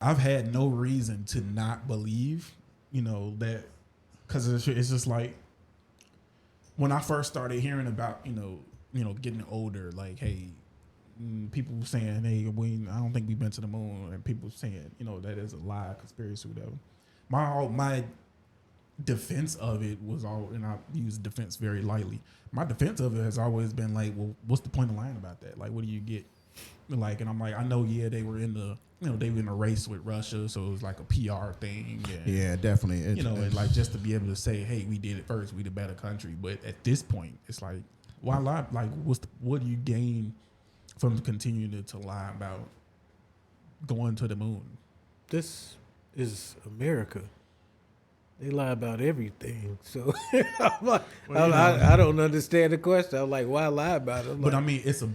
I've had no reason to not believe, that, because it's just like when I first started hearing about, getting older, like, hey, people saying, hey, I don't think we've been to the moon, and people saying, that is a lie, conspiracy, whatever. My defense of it was all, and I use defense very lightly. My defense of it has always been like, well, what's the point of lying about that? Like, what do you get? Like, and I'm like, I know, yeah, they were in a race with Russia, so it was like a PR thing. And, Yeah, definitely. and like just to be able to say, hey, we did it first, we the better country. But at this point, it's like, why lie? Like, what do you gain from continuing to lie about going to the moon? This is America. They lie about everything. So I'm like, I don't understand the question. I'm like, why lie about it? But I mean, it's a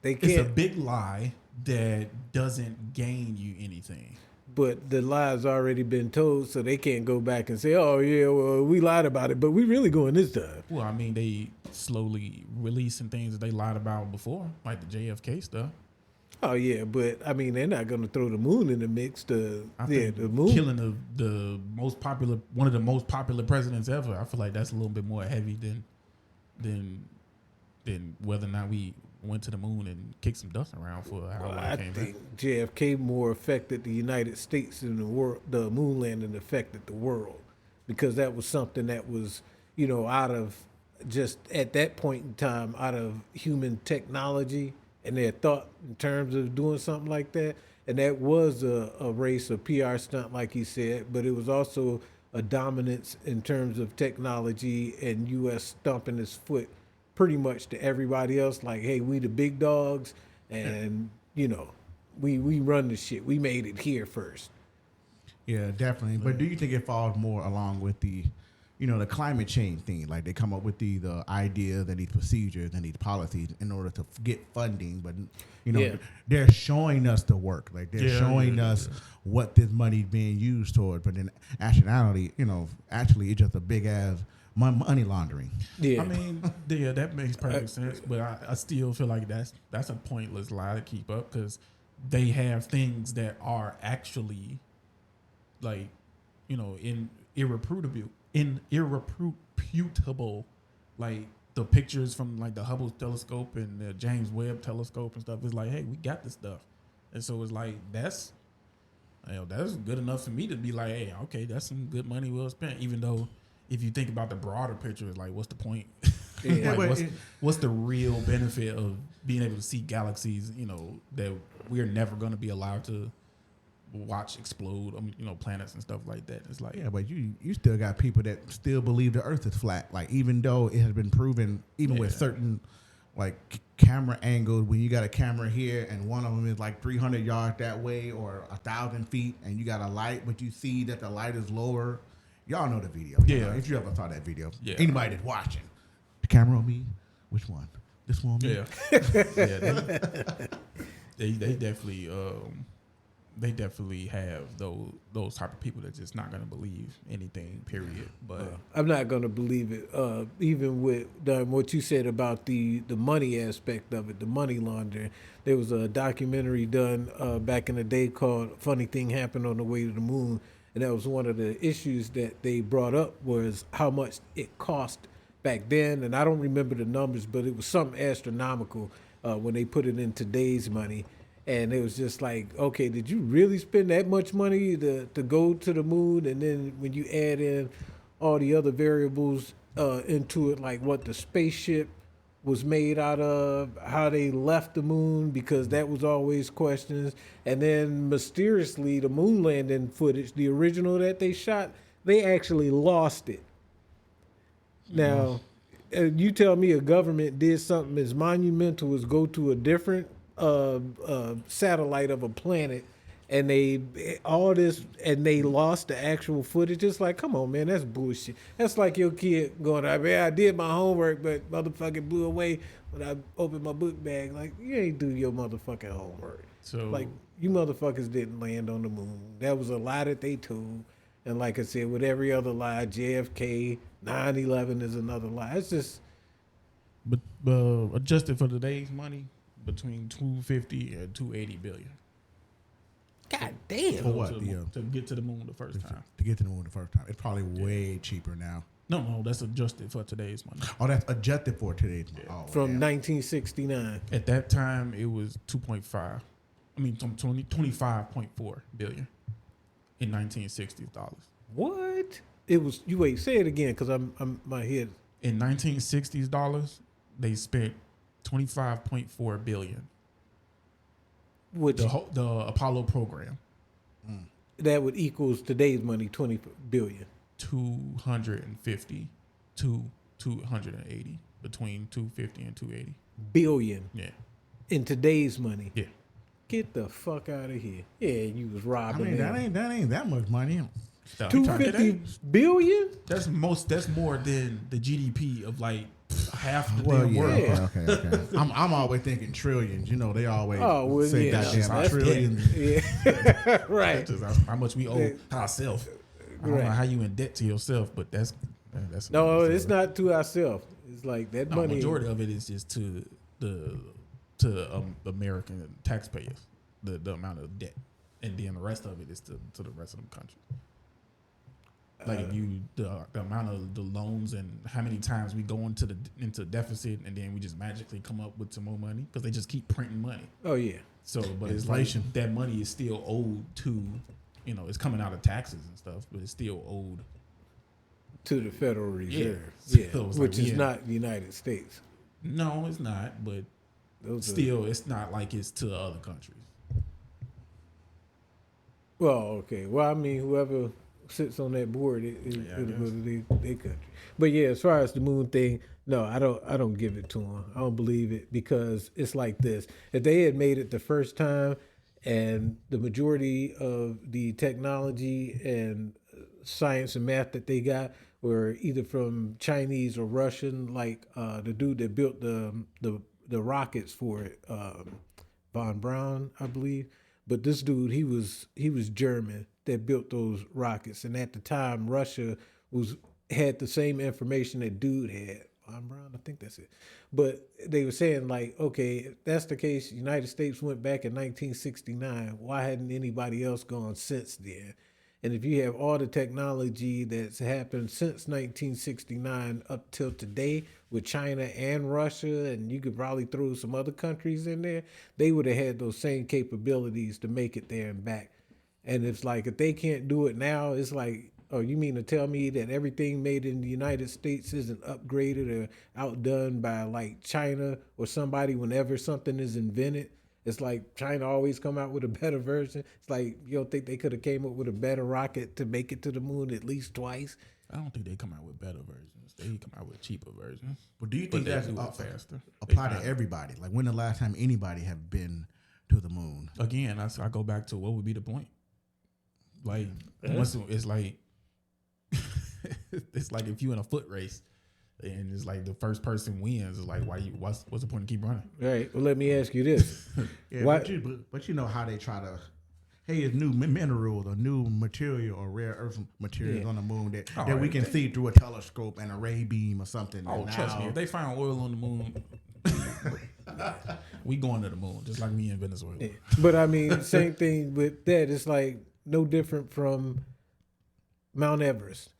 a big lie that doesn't gain you anything. But the lie's already been told, so they can't go back and say, oh, yeah, well, we lied about it, but we really going this time. Well, I mean, they slowly releasing things that they lied about before, like the JFK stuff. Oh, yeah, but, I mean, they're not going to throw the moon in the mix. The moon. Killing the most popular, one of the most popular presidents ever, I feel like that's a little bit more heavy than whether or not we went to the moon and kicked some dust around for how long it came back. I think JFK more affected the United States than the world. The moon landing affected the world because that was something that was, out of just at that point in time, out of human technology and their thought in terms of doing something like that. And that was a race, a PR stunt, like he said, but it was also a dominance in terms of technology and U.S. stomping its foot pretty much to everybody else. Like, hey, we the big dogs, and, we run the shit. We made it here first. Yeah, definitely. But do you think it falls more along with the climate change thing? Like they come up with the ideas and these procedures and these policies in order to get funding, but they're showing us the work. Like they're showing us what this money's being used toward. But in actuality, actually it's just a big ass money laundering. Yeah, I mean, that makes perfect sense. But I still feel like that's a pointless lie to keep up because they have things that are actually like, irreputable, like the pictures from like the Hubble telescope and the James Webb telescope and stuff. Is like, hey, we got this stuff, and so it's like that's good enough for me to be like, hey, okay, that's some good money well spent. Even though, if you think about the broader picture, it's like, what's the point? Yeah. Like, what's the real benefit of being able to see galaxies, that we are never going to be allowed to watch explode, planets and stuff like that. It's like, yeah, but you still got people that still believe the Earth is flat. Like even though it has been proven, even with certain like camera angles, when you got a camera here and one of them is like 300 yards that way or 1,000 feet, and you got a light, but you see that the light is lower. Y'all know the video. Yeah. If you ever saw that video, Anybody that's watching, the camera on me. Which one? This one on me. Yeah. They definitely. They definitely have those type of people that's just not going to believe anything, period. But I'm not going to believe it. Even with what you said about the money aspect of it, the money laundering. There was a documentary done back in the day called Funny Thing Happened on the Way to the Moon. And that was one of the issues that they brought up was how much it cost back then. And I don't remember the numbers, but it was something astronomical when they put it in today's money. And it was just like, okay, did you really spend that much money to go to the moon? And then when you add in all the other variables into it, like what the spaceship was made out of, how they left the moon, because that was always questions. And then mysteriously, the moon landing footage, the original that they shot, they actually lost it. Now, you tell me a government did something as monumental as go to a different satellite of a planet, and they lost the actual footage. It's like, come on, man, that's bullshit. That's like your kid going, I did my homework, but motherfucking blew away when I opened my book bag. Like, you ain't do your motherfucking homework. So, like, you motherfuckers didn't land on the moon. That was a lie that they told. And like I said, with every other lie, JFK, 9/11 is another lie. It's just, but adjusted for today's money, between 250 and 280 billion. God Damn. For what? To get to the moon the first time. To get to the moon the first time. It's probably way cheaper now. No, that's adjusted for today's money. Oh, that's adjusted for today's money. Oh, From damn. 1969. At that time, it was 25.4 billion in 1960s dollars. What? It was. You wait. Say it again, because I'm my head. In 1960s dollars, they spent 25.4 billion. Which The Apollo program, that would equals today's money, 20 billion. 250 to 280, between 250 and 280. Billion. Yeah. In today's money. Yeah. Get the fuck out of here. Yeah, you was robbing. I mean, that ain't that much money. 250 billion? That's more than the GDP of like half the Well, damn yeah, world. okay. I'm always thinking trillions. You know, they always say yeah, goddamn that's trillions. Yeah. Right. That's just how much we owe ourselves. I don't know how you in debt to yourself, but that's No, it's not to ourselves. It's like that money. Majority of it is just to American taxpayers, the amount of debt, and then the rest of it is to the rest of the country. Like if you the amount of the loans and how many times we go into deficit, and then we just magically come up with some more money because they just keep printing money. Oh yeah. So, but Inflation. It's like that money is still owed to, it's coming out of taxes and stuff, but it's still owed To the Federal Reserve. Yeah. Yeah. So it's Which like, is not the United States. No, it's not, but it's not like it's to other countries. Well, okay. Well, I mean, whoever sits on that board, it'll go to their country. But yeah, as far as the moon thing, no, I don't give it to them. I don't believe it, because it's like this. If they had made it the first time, and the majority of the technology and science and math that they got were either from Chinese or Russian, like the dude that built the rockets for it, Von Braun, I believe. But this dude, he was German that built those rockets, and at the time, Russia had the same information that dude had. Von Braun, I think that's it. But they were saying, like, okay, if that's the case, the United States went back in 1969. Why hadn't anybody else gone since then? And if you have all the technology that's happened since 1969 up till today with China and Russia, and you could probably throw some other countries in there, they would have had those same capabilities to make it there and back. And it's like, if they can't do it now, it's like, oh, you mean to tell me that everything made in the United States isn't upgraded or outdone by like China or somebody whenever something is invented? It's like China always come out with a better version. It's like, you don't think they could have came up with a better rocket to make it to the moon at least twice? I don't think they come out with better versions. They come out with cheaper versions. But do you think that's faster? apply to everybody? Like, when the last time anybody have been to the moon? Again, I go back to what would be the point? Like, it's like it's like if you in a foot race and it's like the first person wins, it's like, what's the point to keep running? Right. Well, let me ask you this. Yeah, but you know how they try to, hey, it's new minerals or new material or rare earth materials on the moon that we can see through a telescope and a ray beam or something. Oh, trust me, if they find oil on the moon, we going to the moon, just like me in Venezuela. Yeah. But I mean, same thing with that. It's like no different from Mount Everest.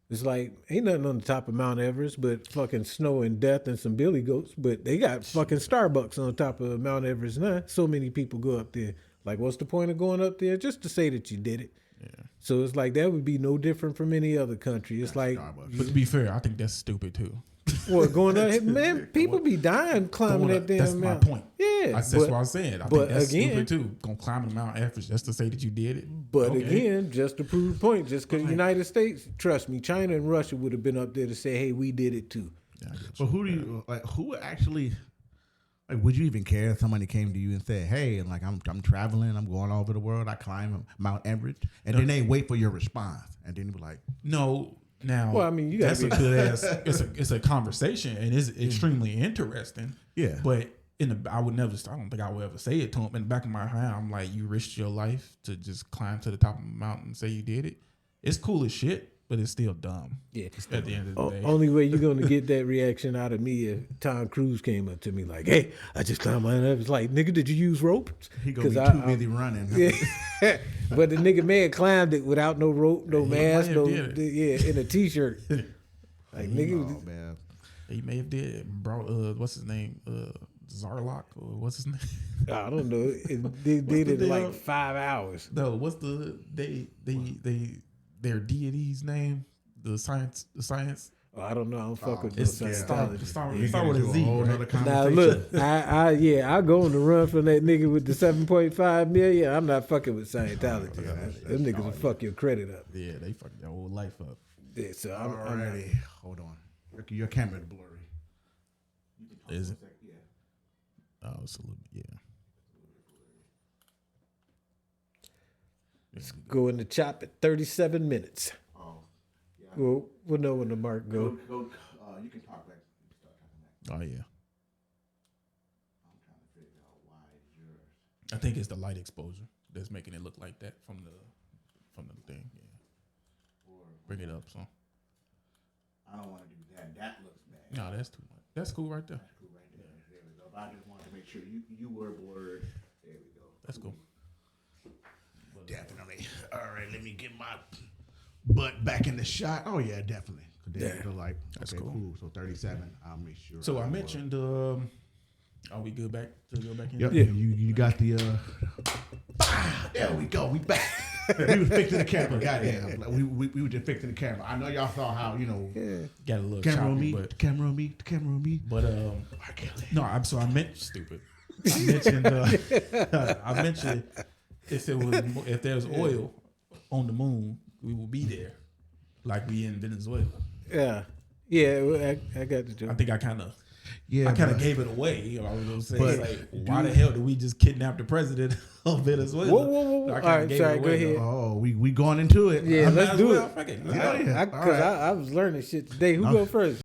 It's like, ain't nothing on the top of Mount Everest but fucking snow and death and some billy goats. But they got fucking Starbucks on top of Mount Everest now. So many people go up there. Like, what's the point of going up there? Just to say that you did it. Yeah. So it's like, that would be no different from any other country. It's like, but to be fair, I think that's stupid too. What, going up? Man, people be dying climbing that damn that's mountain. That's my point. Yeah. That's what I said. I think that's stupid too. Gonna climb the Mount Everest just to say that you did it. But again, just to prove the point, just because the United States, trust me, China and Russia would have been up there to say, hey, we did it too. Yeah, but who would actually, like, would you even care if somebody came to you and said, hey, and like, I'm traveling, I'm going all over the world, I climb Mount Everest, and then they wait for your response, and then you be like, no. Now, well, I mean, that's a good ass. It's a conversation, and it's extremely interesting. Yeah, but I don't think I would ever say it to him. In the back of my mind, I'm like, you risked your life to just climb to the top of the mountain and say you did it. It's cool as shit. but it's still dumb. Yeah. At the end of the day. Only way you're gonna get that reaction out of me if Tom Cruise came up to me like, "Hey, I just climbed my up." It's like, "Nigga, did you use rope?" He gonna be too busy running. Yeah. But the nigga man climbed it without no rope, no mask, no in a t-shirt. Like nigga, man. He may have did. Brought what's his name? Zarlock or what's his name? I don't know. They did it in like 5 hours. No, what's their deity's name? The science. Oh, I don't know. I don't fuck with It's no start Scientology. with a Z. Right? Now look, I go on the run from that nigga with the 7.5 million. I'm not fucking with Scientology. Them niggas will fuck your credit up. Yeah, they fucked their whole life up. Yeah, so I'm Alrighty, hold on. Your camera's blurry. Is it? Yeah. Oh, it's a little bit, yeah. Let's go in the chop at 37 minutes. Oh, yeah. We'll know when the mark go. You can talk back. Oh yeah. I'm trying to figure out why yours. I think it's the light exposure that's making it look like that from the thing. Yeah. Bring it up, so. I don't want to do that. That looks bad. No, that's too much. That's cool right there. That's cool right there. There we go. But I just wanted to make sure you were blurred. There we go. That's cool. Definitely. All right, let me get my butt back in the shot. Oh yeah, definitely. There we go. Like, That's okay, cool. So 37. I'll make sure. So I mentioned. Are we good back to go back in? Yep. Yeah. You got the. There we go. We back. We was fixing the camera. Goddamn. Like, we were just fixing the camera. I know y'all saw how Got a little camera on choppy, me, but camera on me, camera on me. But no, I meant stupid. I mentioned I mentioned if there's oil on the moon, we will be there, like we in Venezuela. Yeah, I got the joke. I think I kind of gave it away. You know, I was gonna say, like, why the hell did we just kidnap the president of Venezuela? Whoa. All right, sorry, go ahead. Oh, we going into it. Yeah, let's do it. Fuck it. Because I was learning shit today. Who go first?